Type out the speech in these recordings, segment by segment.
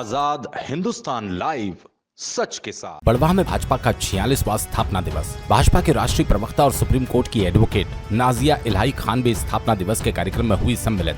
आजाद Hindustan live, सच के साथ। बड़वाह में भाजपा का 46वां स्थापना दिवस। भाजपा के राष्ट्रीय प्रवक्ता और सुप्रीम कोर्ट की एडवोकेट नाजिया इलाही खान भी स्थापना दिवस के कार्यक्रम में हुई सम्मिलित।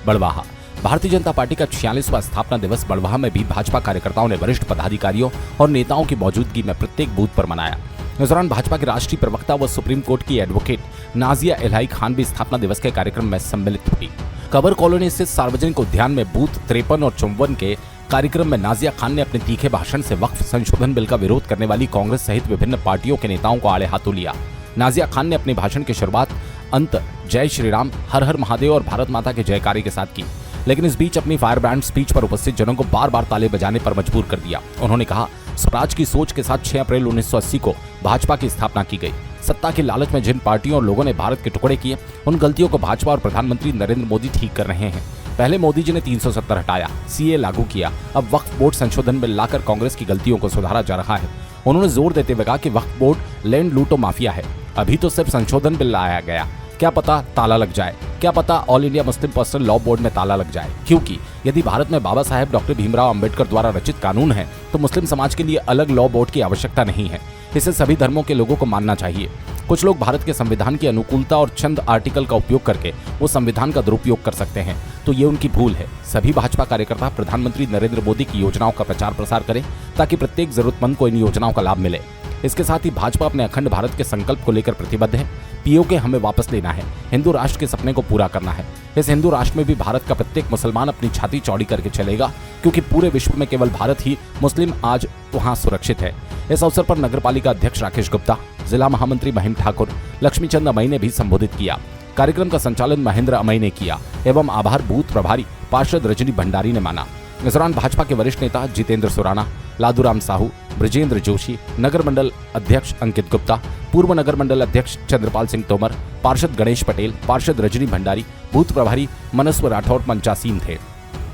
बड़वाह भारतीय जनता पार्टी का 46वां स्थापना दिवस बड़वाह में भी भाजपा कार्यकर्ताओं ने वरिष्ठ पदाधिकारियों और नेताओं की मौजूदगी में प्रत्येक बूथ पर मनाया। इस दौरान भाजपा के राष्ट्रीय प्रवक्ता व सुप्रीम कोर्ट की एडवोकेट नाजिया इलाही खान भी स्थापना दिवस के कार्यक्रम में सम्मिलित हुई। कबर कॉलोनी स्थित सार्वजनिक उद्यान में बूथ 53 और 54 के कार्यक्रम में नाजिया खान ने अपने तीखे भाषण से वक्फ संशोधन बिल का विरोध करने वाली कांग्रेस सहित विभिन्न पार्टियों के नेताओं को आड़े हाथों लिया। नाजिया खान ने अपने भाषण की शुरुआत अंत जय श्री राम, हर हर महादेव और भारत माता के जयकारे के साथ की, लेकिन इस बीच अपनी फायर ब्रांड स्पीच पर उपस्थित जनों को बार बार ताले बजाने पर मजबूर कर दिया। उन्होंने कहा, स्वराज की सोच के साथ 6 अप्रैल 1980 को भाजपा की स्थापना की गई। सत्ता की लालच में जिन पार्टियों और लोगों ने भारत के टुकड़े किए, उन गलतियों को भाजपा और प्रधानमंत्री नरेंद्र मोदी ठीक कर रहे हैं। पहले मोदी जी ने 370 हटाया, सीए लागू किया, अब वक्फ बोर्ड संशोधन बिल लाकर कांग्रेस की गलतियों को सुधारा जा रहा है। उन्होंने जोर देते हुए कहा कि वक्फ बोर्ड लैंड लूटो माफिया है। अभी तो सिर्फ संशोधन बिल लाया गया, क्या पता ताला लग जाए, क्या पता all India Muslim personal law board में ताला लग जाए, क्योंकि यदि भारत में बाबा साहेब डॉक्टर भीमराव अंबेडकर द्वारा रचित कानून है तो मुस्लिम समाज के लिए अलग लॉ बोर्ड की आवश्यकता नहीं है। इसे सभी धर्मों के लोगों को मानना चाहिए। कुछ लोग भारत के संविधान की अनुकूलता और चंद आर्टिकल का उपयोग करके वो संविधान का दुरुपयोग कर सकते हैं, तो ये उनकी भूल है। सभी भाजपा कार्यकर्ता प्रधानमंत्री नरेंद्र मोदी की योजनाओं का प्रचार प्रसार करें ताकि प्रत्येक जरूरतमंद को इन योजनाओं का लाभ मिले। इसके साथ ही भाजपा अपने अखंड भारत के संकल्प को लेकर प्रतिबद्ध है। पीओके हमें वापस लेना है, हिंदू राष्ट्र के सपने को पूरा करना है। इस हिंदू राष्ट्र में भी भारत का प्रत्येक मुसलमान अपनी छाती चौड़ी करके चलेगा, क्योंकि पूरे विश्व में केवल भारत ही मुस्लिम आज वहां सुरक्षित है। इस अवसर पर नगरपालिका अध्यक्ष राकेश गुप्ता, जिला महामंत्री महिम ठाकुर, लक्ष्मीचंद अमई ने भी संबोधित किया। कार्यक्रम का संचालन महेंद्र अमई ने किया एवं आभार बूथ प्रभारी पार्षद रजनी भंडारी ने माना। इस दौरान भाजपा के वरिष्ठ नेता जितेंद्र सुराना, लादूराम साहू, ब्रजेंद्र जोशी, नगर मंडल अध्यक्ष अंकित गुप्ता, पूर्व नगर मंडल अध्यक्ष चंद्रपाल सिंह तोमर, पार्षद गणेश पटेल, पार्षद रजनी भंडारी, बूथ प्रभारी मनस्व राठौर मंचासीन थे।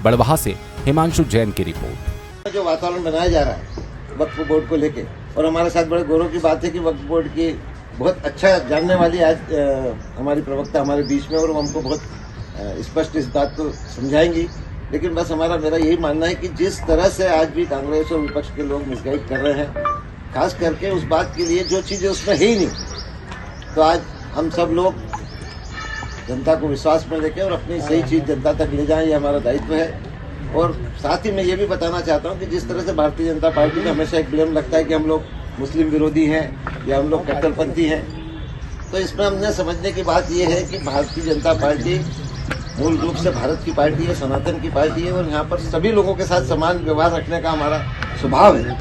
बड़वाह से हिमांशु जैन की रिपोर्ट। जो वातावरण बनाया जा रहा है वक्फ बोर्ड को लेके, और हमारे साथ बड़े गौरव की बात है कि वक्फ बोर्ड की बहुत अच्छा जानने वाली आज हमारी प्रवक्ता हमारे बीच में, और वो हमको बहुत स्पष्ट इस बात को समझाएंगी। लेकिन बस मेरा यही मानना है कि जिस तरह से आज भी कांग्रेस और विपक्ष के लोग मिसगाइड कर रहे हैं, खास करके उस बात के लिए जो चीजें उसमें है ही नहीं, तो आज हम सब लोग जनता को विश्वास में लेके और अपनी सही चीज जनता तक ले जाएं, ये हमारा दायित्व है। और साथ ही मैं ये भी बताना चाहता हूँ कि जिस तरह से भारतीय जनता पार्टी में हमेशा एक ब्लेम लगता है कि हम लोग मुस्लिम विरोधी हैं या हम लोग कट्टरपंथी हैं, तो इसमें हमने समझने की बात यह है कि भारतीय जनता पार्टी मूल रूप से भारत की पार्टी है, सनातन की पार्टी है, और यहाँ पर सभी लोगों के साथ समान व्यवहार रखने का हमारा स्वभाव है।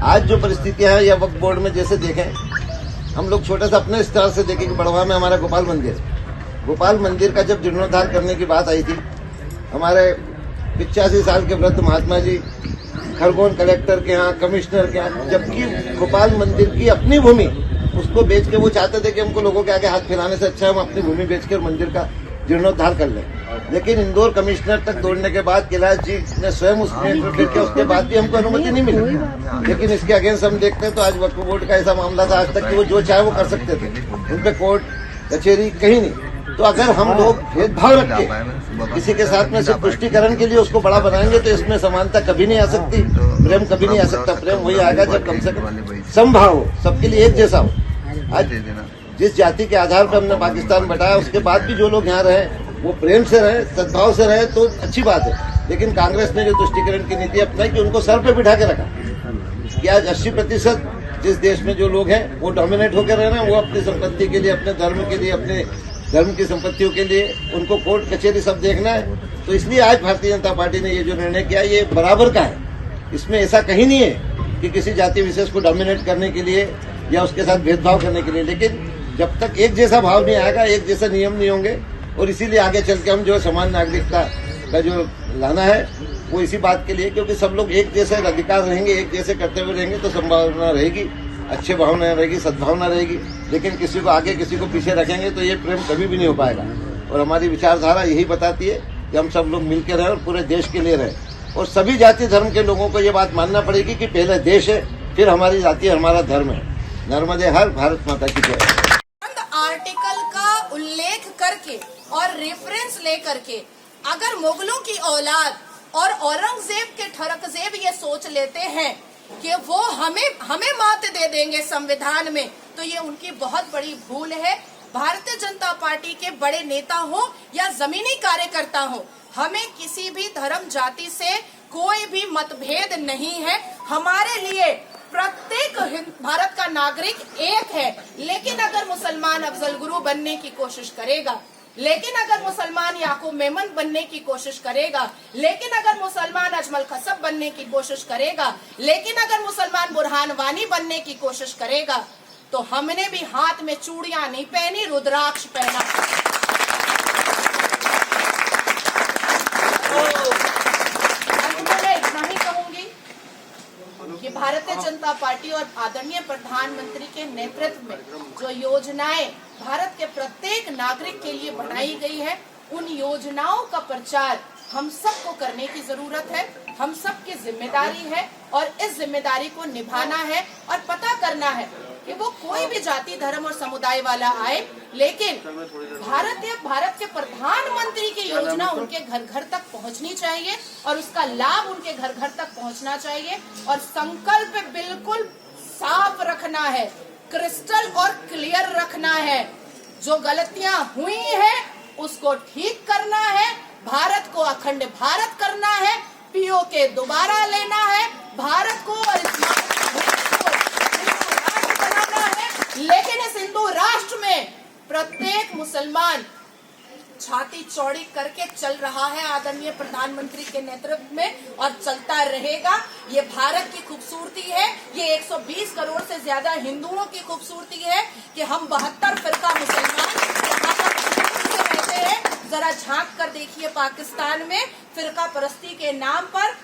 आज जो परिस्थितियां हैं या वक्फ बोर्ड में जैसे देखें, हम लोग छोटे सा अपने स्तर से देखें कि बड़वाह में हमारा गोपाल मंदिर का जब जीर्णोद्धार करने की बात आई थी, हमारे 85 साल के वृद्ध महात्मा जी खरगोन कलेक्टर के यहाँ, कमिश्नर के यहाँ, जबकि गोपाल मंदिर की अपनी भूमि उसको बेच के वो चाहते थे कि हमको लोगों के आगे हाथ फैलाने से अच्छा हम अपनी भूमि बेच कर मंदिर का जीर्णोद्धार कर लें। लेकिन इंदौर कमिश्नर तक दौड़ने के बाद कैलाश जी ने स्वयं उसमें फिर के उसके बाद भी हमको अनुमति नहीं मिली। लेकिन इसके अगेंस्ट हम देखते हैं तो आज वक्फ बोर्ड का ऐसा मामला था आज तक कि वो जो चाहे वो कर सकते थे, उन पे कोर्ट कचहरी कहीं नहीं। तो अगर हम लोग भेदभाव रख के किसी के साथ में सिर्फ पुष्टिकरण के लिए उसको बड़ा बनाएंगे तो इसमें समानता कभी नहीं आ सकती, प्रेम कभी नहीं आ सकता। प्रेम वही आएगा जब कम से कम समभाव हो, सबके लिए एक जैसा हो। आज जिस जाति के आधार पर हमने पाकिस्तान बताया, उसके बाद भी जो लोग यहाँ रहे वो प्रेम से रहे, सद्भाव से रहे, तो अच्छी बात है। लेकिन कांग्रेस ने जो तुष्टीकरण की नीति अपनाई कि उनको सर पे बिठा के रखा कि आज 80% जिस देश में जो लोग हैं वो डोमिनेट होकर रह रहे हैं, वो अपनी संपत्ति के लिए, अपने धर्म के लिए, अपने धर्म की संपत्तियों के लिए उनको कोर्ट कचहरी सब देखना है। तो इसलिए आज भारतीय जनता पार्टी ने ये जो निर्णय किया ये बराबर का है। इसमें ऐसा कहीं नहीं है कि किसी जाति विशेष को डोमिनेट करने के लिए या उसके साथ भेदभाव करने के लिए। लेकिन जब तक एक जैसा भाव नहीं आएगा, एक जैसे नियम नहीं होंगे, और इसीलिए आगे चल के हम जो समान नागरिकता का जो लाना है वो इसी बात के लिए, क्योंकि सब लोग एक जैसे अधिकार रहेंगे, एक जैसे करते हुए रहेंगे तो संभावना रहेगी, अच्छी भावना रहेगी, सद्भावना रहेगी। लेकिन किसी को आगे किसी को पीछे रखेंगे तो ये प्रेम कभी भी नहीं हो पाएगा। और हमारी विचारधारा यही बताती है कि हम सब लोग मिलकर रहें और पूरे देश के लिए रहें। और सभी जाति धर्म के लोगों को ये बात मानना पड़ेगी कि पहले देश है, फिर हमारी जाति, हमारा धर्म है। नर्मदे हर, भारत माता की जय। आर्टिकल का उल्लेख करके और रेफरेंस लेकर के अगर मुगलों की औलाद और औरंगजेब के ठरकजेब ये सोच लेते हैं कि वो हमें मात दे देंगे संविधान में, तो ये उनकी बहुत बड़ी भूल है। भारतीय जनता पार्टी के बड़े नेता हो या जमीनी कार्यकर्ता हो, हमें किसी भी धर्म जाति से कोई भी मतभेद नहीं है। हमारे लिए प्रत्येक भारत का नागरिक एक है। लेकिन अगर मुसलमान अफजल गुरु बनने की कोशिश करेगा, लेकिन अगर मुसलमान याकूब मेमन बनने की कोशिश करेगा, लेकिन अगर मुसलमान अजमल खसब बनने की कोशिश करेगा, लेकिन अगर मुसलमान बुरहान वानी बनने की कोशिश करेगा, तो हमने भी हाथ में चूड़ियां नहीं पहनी, रुद्राक्ष पहना। तो अंत में इतना ही कहूंगी कि भारतीय जनता पार्टी और आदरणीय प्रधानमंत्री के नेतृत्व में जो योजनाएं भारत के प्रत्येक नागरिक के लिए बनाई गई है, उन योजनाओं का प्रचार हम सबको करने की जरूरत है। हम सबकी जिम्मेदारी है और इस जिम्मेदारी को निभाना है और पता करना है कि वो कोई भी जाति धर्म और समुदाय वाला आए, लेकिन भारत के प्रधानमंत्री की योजना उनके घर घर तक पहुंचनी चाहिए और उसका लाभ उनके घर घर तक पहुंचना चाहिए। और संकल्प बिल्कुल साफ रखना है, क्रिस्टल और क्लियर रखना है। जो गलतियां हुई हैं उसको ठीक करना है, भारत को अखंड भारत करना है, पीओके दोबारा लेना है, भारत को और बनाना है। लेकिन इस हिंदू राष्ट्र में प्रत्येक मुसलमान छाती चौड़ी करके चल रहा है आदरणीय प्रधानमंत्री के नेतृत्व में और चलता रहेगा। ये भारत की खूबसूरती है, ये 120 करोड़ से ज्यादा हिंदुओं की खूबसूरती है कि हम 72 फिरका मुसलमान रहते हैं। जरा झांक कर देखिए, पाकिस्तान में फिरका परस्ती के नाम पर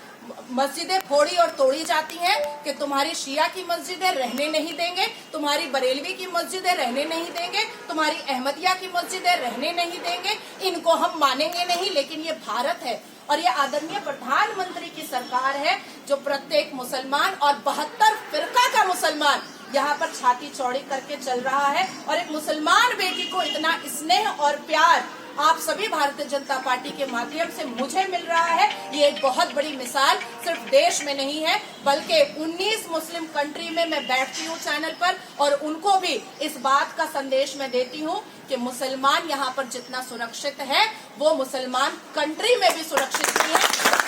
मस्जिदें फोड़ी और तोड़ी जाती हैं कि तुम्हारी शिया की मस्जिदें रहने नहीं देंगे, तुम्हारी बरेलवी की मस्जिदें रहने नहीं देंगे, तुम्हारी अहमदिया की मस्जिदें रहने नहीं देंगे, इनको हम मानेंगे नहीं। लेकिन ये भारत है और ये आदरणीय प्रधानमंत्री की सरकार है जो प्रत्येक मुसलमान और 72 फिरका का मुसलमान यहाँ पर छाती चौड़ी करके चल रहा है। और एक मुसलमान बेटी को इतना स्नेह और प्यार आप सभी भारतीय जनता पार्टी के माध्यम से मुझे मिल रहा है, ये एक बहुत बड़ी मिसाल सिर्फ देश में नहीं है बल्कि 19 मुस्लिम कंट्री में मैं बैठती हूँ चैनल पर और उनको भी इस बात का संदेश मैं देती हूँ कि मुसलमान यहाँ पर जितना सुरक्षित है वो मुसलमान कंट्री में भी सुरक्षित नहीं है।